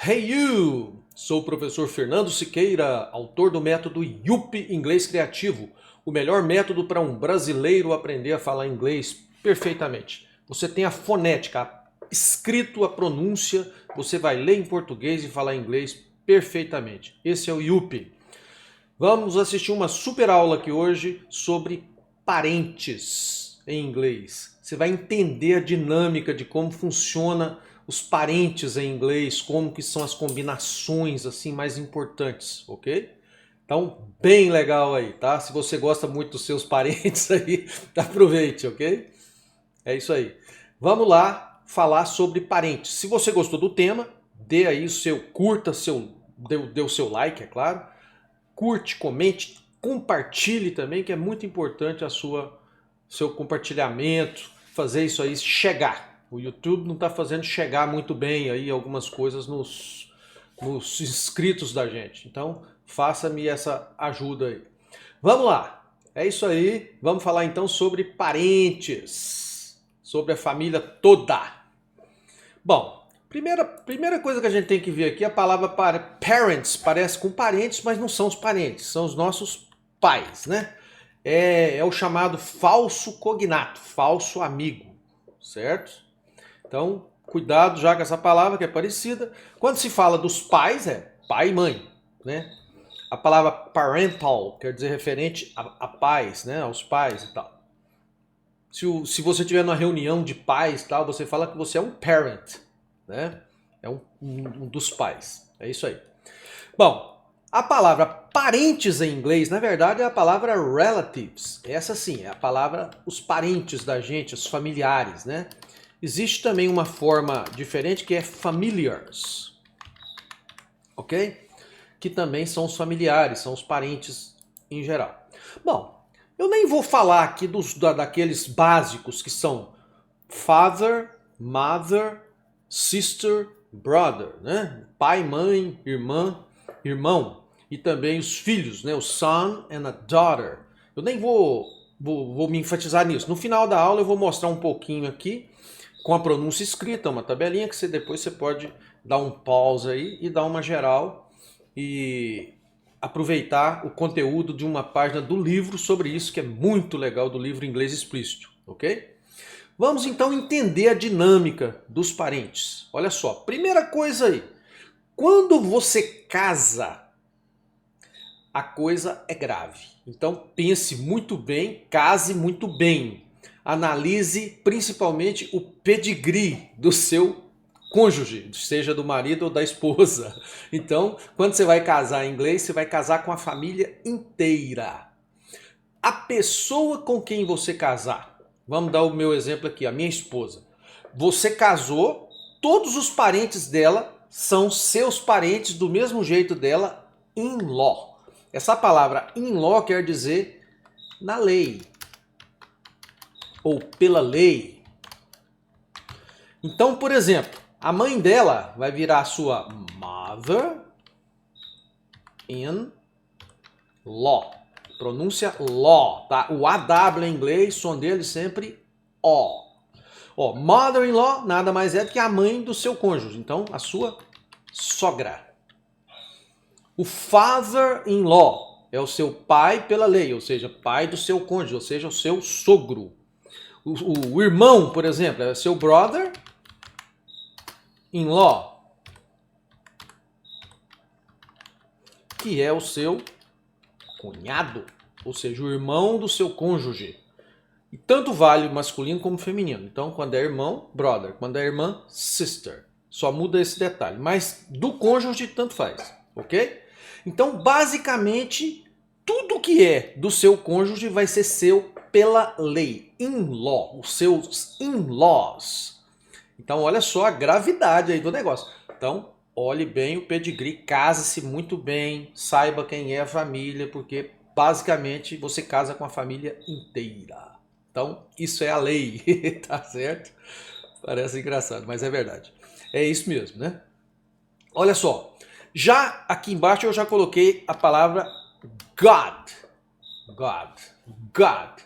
Hey you! Sou o professor Fernando Siqueira, autor do método YUP Inglês Criativo, o melhor método para um brasileiro aprender a falar inglês perfeitamente. Você tem a fonética, escrito, a pronúncia, você vai ler em português e falar inglês perfeitamente. Esse é o YUP. Vamos assistir uma super aula aqui hoje sobre parentes em inglês. Você vai entender a dinâmica de como funciona os parentes em inglês, como que são as combinações assim mais importantes, ok? Então, bem legal aí, tá? Se você gosta muito dos seus parentes aí, aproveite, ok? É isso aí. Vamos lá falar sobre parentes. Se você gostou do tema, dê aí o seu curta, dê o seu like, é claro. Curte, comente, compartilhe também, que é muito importante seu compartilhamento, fazer isso aí chegar. O YouTube não está fazendo chegar muito bem aí algumas coisas nos inscritos da gente. Então, faça-me essa ajuda aí. Vamos lá. É isso aí. Vamos falar então sobre parentes, sobre a família toda. Bom, primeira coisa que a gente tem que ver aqui, a palavra parents parece com parentes, mas não são os parentes, são os nossos pais, né? É o chamado falso cognato, falso amigo, certo? Então, cuidado já com essa palavra que é parecida. Quando se fala dos pais, é pai e mãe, né? A palavra parental quer dizer referente a pais, né? Aos pais e tal. Se você estiver numa reunião de pais, tal, você fala que você é um parent, né? É um dos pais. É isso aí. Bom, a palavra parentes em inglês, na verdade, é a palavra relatives. Essa sim, é a palavra os parentes da gente, os familiares, né? Existe também uma forma diferente que é familiars, ok? Que também são os familiares, são os parentes em geral. Bom, eu nem vou falar aqui daqueles básicos que são father, mother, sister, brother, né? Pai, mãe, irmã, irmão. E também os filhos, né? O son and a daughter. Eu nem vou me enfatizar nisso. No final da aula eu vou mostrar um pouquinho aqui com a pronúncia escrita, uma tabelinha que depois você pode dar um pause aí e dar uma geral e aproveitar o conteúdo de uma página do livro sobre isso, que é muito legal, do livro Inglês Explícito, ok? Vamos então entender a dinâmica dos parentes. Olha só, primeira coisa aí, quando você casa, a coisa é grave. Então pense muito bem, case muito bem. Analise principalmente o pedigree do seu cônjuge, seja do marido ou da esposa. Então, quando você vai casar em inglês, você vai casar com a família inteira. A pessoa com quem você casar, vamos dar o meu exemplo aqui, a minha esposa. Você casou, todos os parentes dela são seus parentes do mesmo jeito dela, in-law. Essa palavra in-law quer dizer na lei ou pela lei. Então, por exemplo, a mãe dela vai virar a sua mother-in-law. Pronúncia law, tá? O AW em inglês, som dele sempre O. Ó, mother-in-law nada mais é do que a mãe do seu cônjuge, então a sua sogra. O father-in-law é o seu pai pela lei, ou seja, pai do seu cônjuge, ou seja, o seu sogro. O irmão, por exemplo, é seu brother-in-law, que é o seu cunhado, ou seja, o irmão do seu cônjuge. E tanto vale masculino como feminino. Então, quando é irmão, brother. Quando é irmã, sister. Só muda esse detalhe. Mas do cônjuge, tanto faz. Ok? Então, basicamente, tudo que é do seu cônjuge vai ser seu pela lei. In-law. Os seus in-laws. Então, olha só a gravidade aí do negócio. Então, olhe bem o pedigree. Case-se muito bem. Saiba quem é a família. Porque, basicamente, você casa com a família inteira. Então, isso é a lei, tá certo? Parece engraçado, mas é verdade. É isso mesmo, né? Olha só, já aqui embaixo eu já coloquei a palavra God. God. God.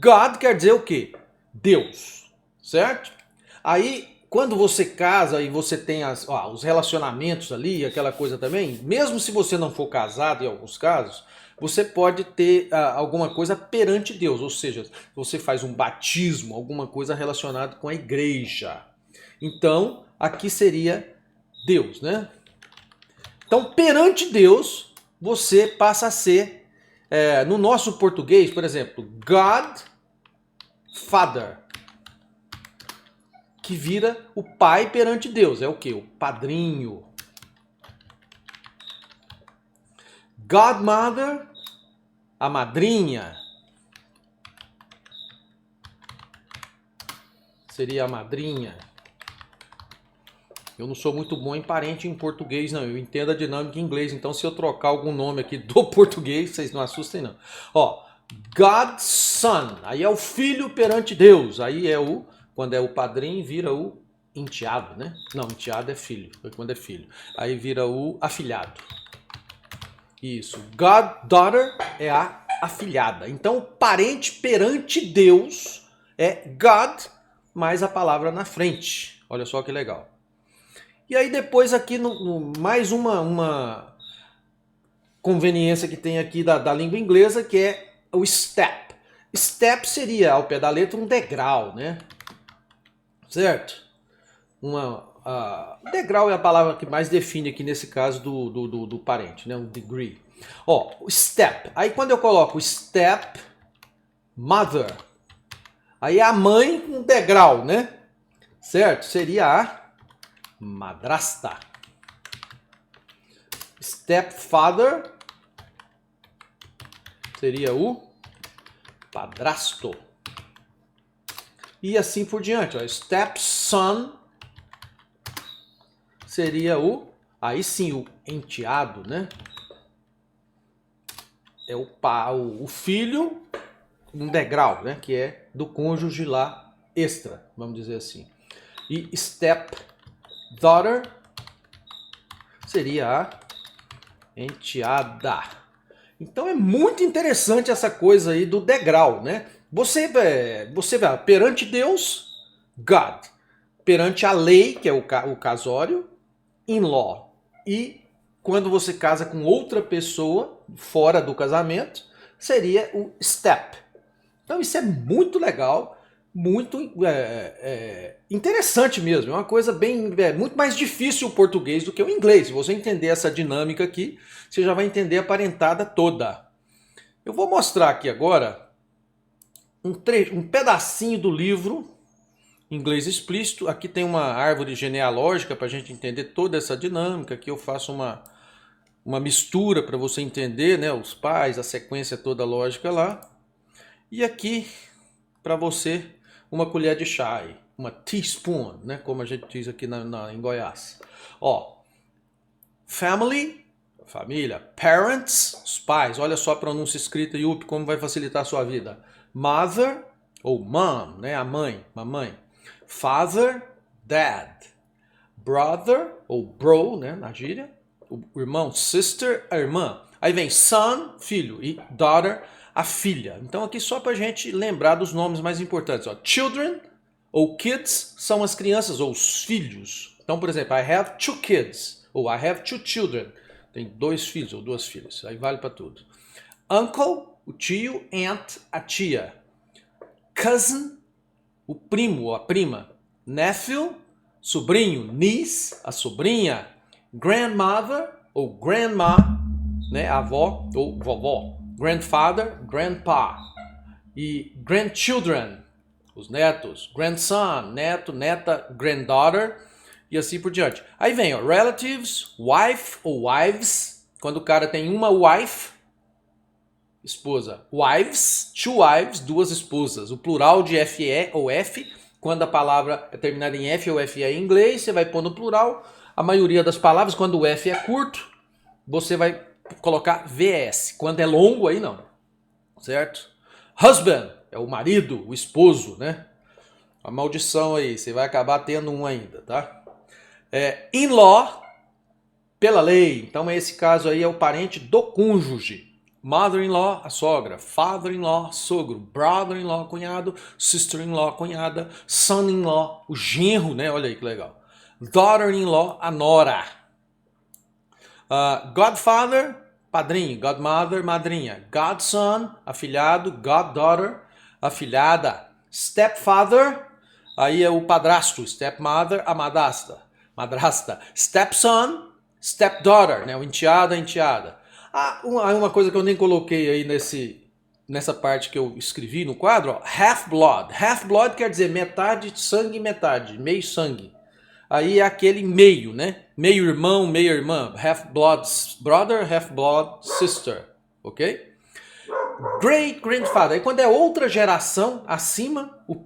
God quer dizer o quê? Deus, certo? Aí, quando você casa e você tem os relacionamentos ali, aquela coisa também, mesmo se você não for casado em alguns casos, você pode ter alguma coisa perante Deus, ou seja, você faz um batismo, alguma coisa relacionada com a igreja. Então, aqui seria Deus, né? Então, perante Deus, você passa a ser, no nosso português, por exemplo, God Father, que vira o pai perante Deus. É o quê? O padrinho. Godmother, a madrinha. Seria a madrinha. Eu não sou muito bom em parente em português, não. Eu entendo a dinâmica em inglês. Então, se eu trocar algum nome aqui do português, vocês não assustem, não. Ó, God's son. Aí é o filho perante Deus. Aí é quando é o padrinho, vira o enteado, né? Não, enteado é filho. Quando é filho. Aí vira o afilhado. Isso. Goddaughter é a afilhada. Então, parente perante Deus é God, mais a palavra na frente. Olha só que legal. E aí depois aqui, mais uma conveniência que tem aqui da língua inglesa, que é o step. Step seria, ao pé da letra, um degrau, né? Certo? Degrau é a palavra que mais define aqui nesse caso do parente, né? Um degree. Ó, o step. Aí quando eu coloco step mother, aí é a mãe com degrau, né? Certo? Seria a madrasta. Stepfather seria o padrasto. E assim por diante. Ó. Stepson seria aí sim, o enteado, né? É o filho, um degrau, né? Que é do cônjuge lá extra, vamos dizer assim. E stepdaughter seria a enteada. Então é muito interessante essa coisa aí do degrau, né? Você vê, perante Deus, God. Perante a lei, que é o casório, in-law. E quando você casa com outra pessoa, fora do casamento, seria o step. Então isso é muito legal, muito interessante mesmo. É uma coisa muito mais difícil o português do que o inglês. Se você entender essa dinâmica aqui, você já vai entender a parentada toda. Eu vou mostrar aqui agora um pedacinho do livro Inglês Explícito. Aqui tem uma árvore genealógica para a gente entender toda essa dinâmica. Aqui eu faço uma mistura para você entender, né, os pais, a sequência toda lógica lá. E aqui, para você, uma colher de chá, uma teaspoon, né, como a gente diz aqui em Goiás. Ó, family, família, parents, os pais, olha só a pronúncia escrita, Yup, como vai facilitar a sua vida. Mother, ou mom, né, a mãe, mamãe. Father, dad. Brother, ou bro, né, na gíria. O irmão, sister, a irmã. Aí vem son, filho, e daughter, a filha. Então aqui só pra gente lembrar dos nomes mais importantes. Ó. Children, ou kids, são as crianças, ou os filhos. Então, por exemplo, I have 2 kids, ou I have 2 children. Tem 2 filhos ou 2 filhas. Aí vale pra tudo. Uncle, o tio, aunt, a tia. Cousin, o primo ou a prima. Nephew, sobrinho. Niece, a sobrinha. Grandmother ou grandma, né, avó ou vovó. Grandfather, grandpa. E grandchildren, os netos. Grandson, neto, neta, granddaughter e assim por diante. Aí vem, ó, relatives, wife ou wives. Quando o cara tem uma wife, esposa. Wives, 2 wives, 2 esposas. O plural de FE ou F, quando a palavra é terminada em F ou FE em inglês, você vai pôr no plural. A maioria das palavras, quando o F é curto, você vai colocar VS. Quando é longo, aí não. Certo? Husband é o marido, o esposo, né? A maldição aí, você vai acabar tendo um ainda, tá? In-law, pela lei. Então, esse caso aí é o parente do cônjuge. Mother-in-law, a sogra. Father-in-law, sogro. Brother-in-law, cunhado. Sister-in-law, cunhada. Son-in-law, o genro, né? Olha aí que legal. Daughter-in-law, a nora. Godfather, padrinho. Godmother, madrinha. Godson, afilhado. Goddaughter, afilhada. Stepfather, aí é o padrasto. Stepmother, a madrasta. Stepson, stepdaughter, né? O enteado, a enteada. Uma coisa que eu nem coloquei aí nessa parte que eu escrevi no quadro, half-blood. Half-blood quer dizer metade sangue, metade, meio sangue. Aí é aquele meio, né? Meio irmão, meia irmã. Half-blood brother, half-blood sister, ok? Great grandfather, aí quando é outra geração acima, o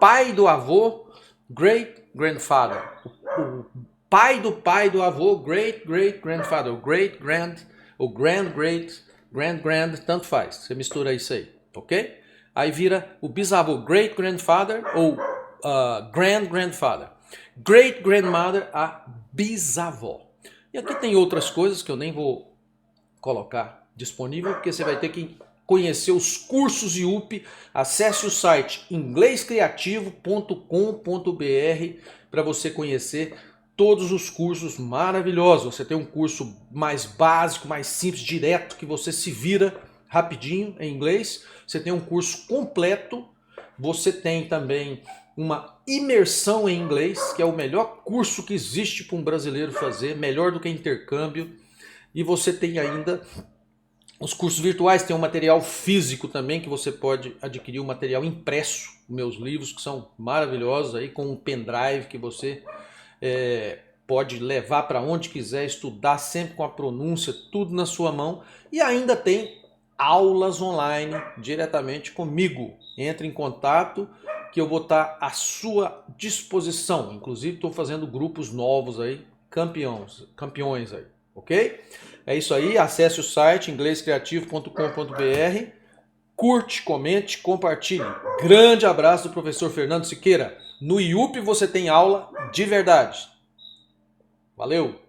pai do avô, great grandfather. O pai do avô, great great grandfather. O great grand, o grand great, grand, tanto faz. Você mistura isso aí, ok? Aí vira o bisavô, great grandfather ou grand grandfather. Great grandmother, a bisavó. E aqui tem outras coisas que eu nem vou colocar disponível, porque você vai ter que conhecer os cursos IUP. Acesse o site inglescreativo.com.br para você conhecer todos os cursos maravilhosos. Você tem um curso mais básico, mais simples, direto, que você se vira rapidinho em inglês. Você tem um curso completo. Você tem também uma imersão em inglês, que é o melhor curso que existe para um brasileiro fazer, melhor do que intercâmbio. E você tem ainda os cursos virtuais, tem um material físico também, que você pode adquirir, um material impresso, meus livros que são maravilhosos, aí com um pendrive que você pode levar para onde quiser, estudar sempre com a pronúncia, tudo na sua mão. E ainda tem aulas online diretamente comigo. Entre em contato que eu vou estar à sua disposição. Inclusive estou fazendo grupos novos aí, campeões aí, ok? É isso aí, acesse o site inglescreativo.com.br, curte, comente, compartilhe. Grande abraço do professor Fernando Siqueira. No IUP você tem aula de verdade. Valeu!